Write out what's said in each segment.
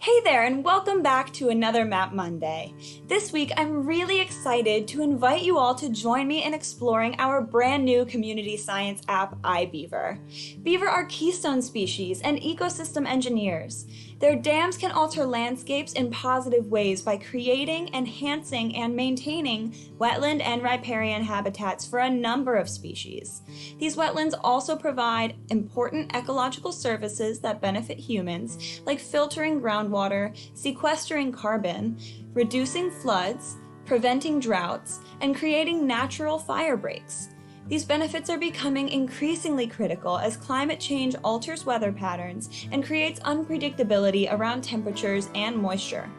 Hey there, and welcome back to another Map Monday. This week, I'm really excited to invite you all to join me in exploring our brand new community science app, iBeaver. Beaver are keystone species and ecosystem engineers. Their dams can alter landscapes in positive ways by creating, enhancing, and maintaining wetland and riparian habitats for a number of species. These wetlands also provide important ecological services that benefit humans, like filtering groundwater, sequestering carbon, reducing floods, preventing droughts, and creating natural fire breaks. These benefits are becoming increasingly critical as climate change alters weather patterns and creates unpredictability around temperatures and moisture.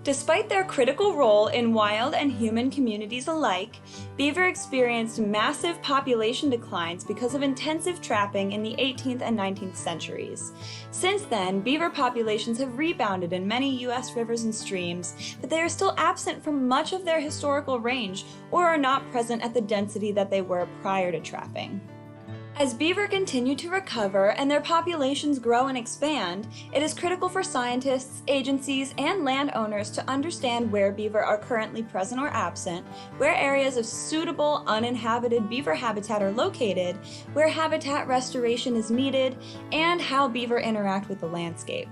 Despite their critical role in wild and human communities alike, beaver experienced massive population declines because of intensive trapping in the 18th and 19th centuries. Since then, beaver populations have rebounded in many U.S. rivers and streams, but they are still absent from much of their historical range or are not present at the density that they were prior to trapping. As beaver continue to recover and their populations grow and expand, it is critical for scientists, agencies, and landowners to understand where beaver are currently present or absent, where areas of suitable uninhabited beaver habitat are located, where habitat restoration is needed, and how beaver interact with the landscape.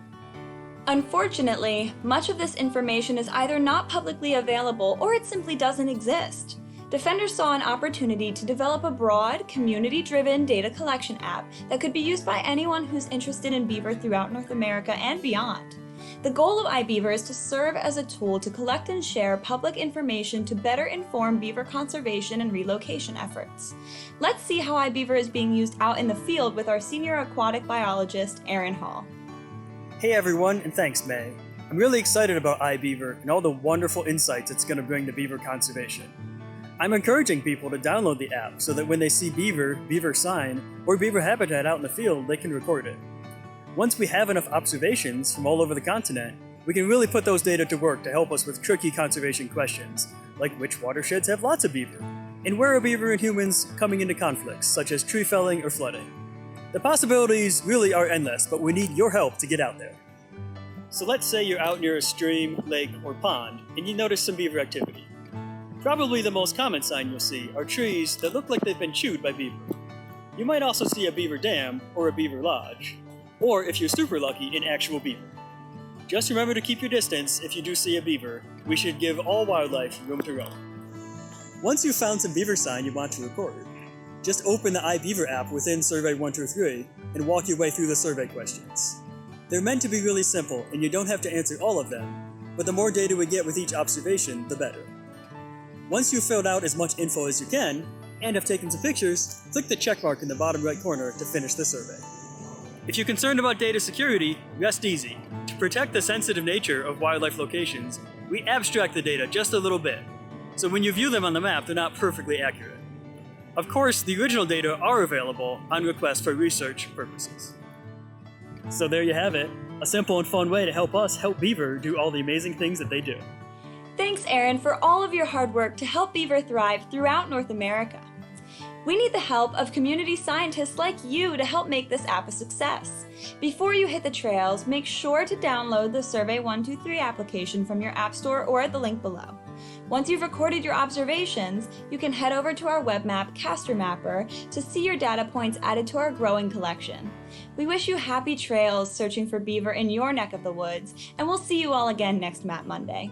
Unfortunately, much of this information is either not publicly available or it simply doesn't exist. Defenders saw an opportunity to develop a broad, community-driven data collection app that could be used by anyone who's interested in beaver throughout North America and beyond. The goal of iBeaver is to serve as a tool to collect and share public information to better inform beaver conservation and relocation efforts. Let's see how iBeaver is being used out in the field with our senior aquatic biologist, Aaron Hall. Hey everyone, and thanks, May. I'm really excited about iBeaver and all the wonderful insights it's going to bring to beaver conservation. I'm encouraging people to download the app so that when they see beaver, beaver sign, or beaver habitat out in the field, they can record it. Once we have enough observations from all over the continent, we can really put those data to work to help us with tricky conservation questions, like which watersheds have lots of beaver, and where are beaver and humans coming into conflicts, such as tree felling or flooding. The possibilities really are endless, but we need your help to get out there. So let's say you're out near a stream, lake, or pond, and you notice some beaver activity. Probably the most common sign you'll see are trees that look like they've been chewed by beaver. You might also see a beaver dam or a beaver lodge, or if you're super lucky, an actual beaver. Just remember to keep your distance if you do see a beaver. We should give all wildlife room to roam. Once you've found some beaver sign you want to record, just open the iBeaver app within Survey 123 and walk your way through the survey questions. They're meant to be really simple and you don't have to answer all of them, but the more data we get with each observation, the better. Once you've filled out as much info as you can, and have taken some pictures, click the checkmark in the bottom right corner to finish the survey. If you're concerned about data security, rest easy. To protect the sensitive nature of wildlife locations, we abstract the data just a little bit, so when you view them on the map, they're not perfectly accurate. Of course, the original data are available on request for research purposes. So there you have it, a simple and fun way to help us help beaver do all the amazing things that they do. Thanks, Aaron, for all of your hard work to help beaver thrive throughout North America. We need the help of community scientists like you to help make this app a success. Before you hit the trails, make sure to download the Survey 123 application from your App Store or at the link below. Once you've recorded your observations, you can head over to our web map, Castor Mapper, to see your data points added to our growing collection. We wish you happy trails searching for beaver in your neck of the woods, and we'll see you all again next Map Monday.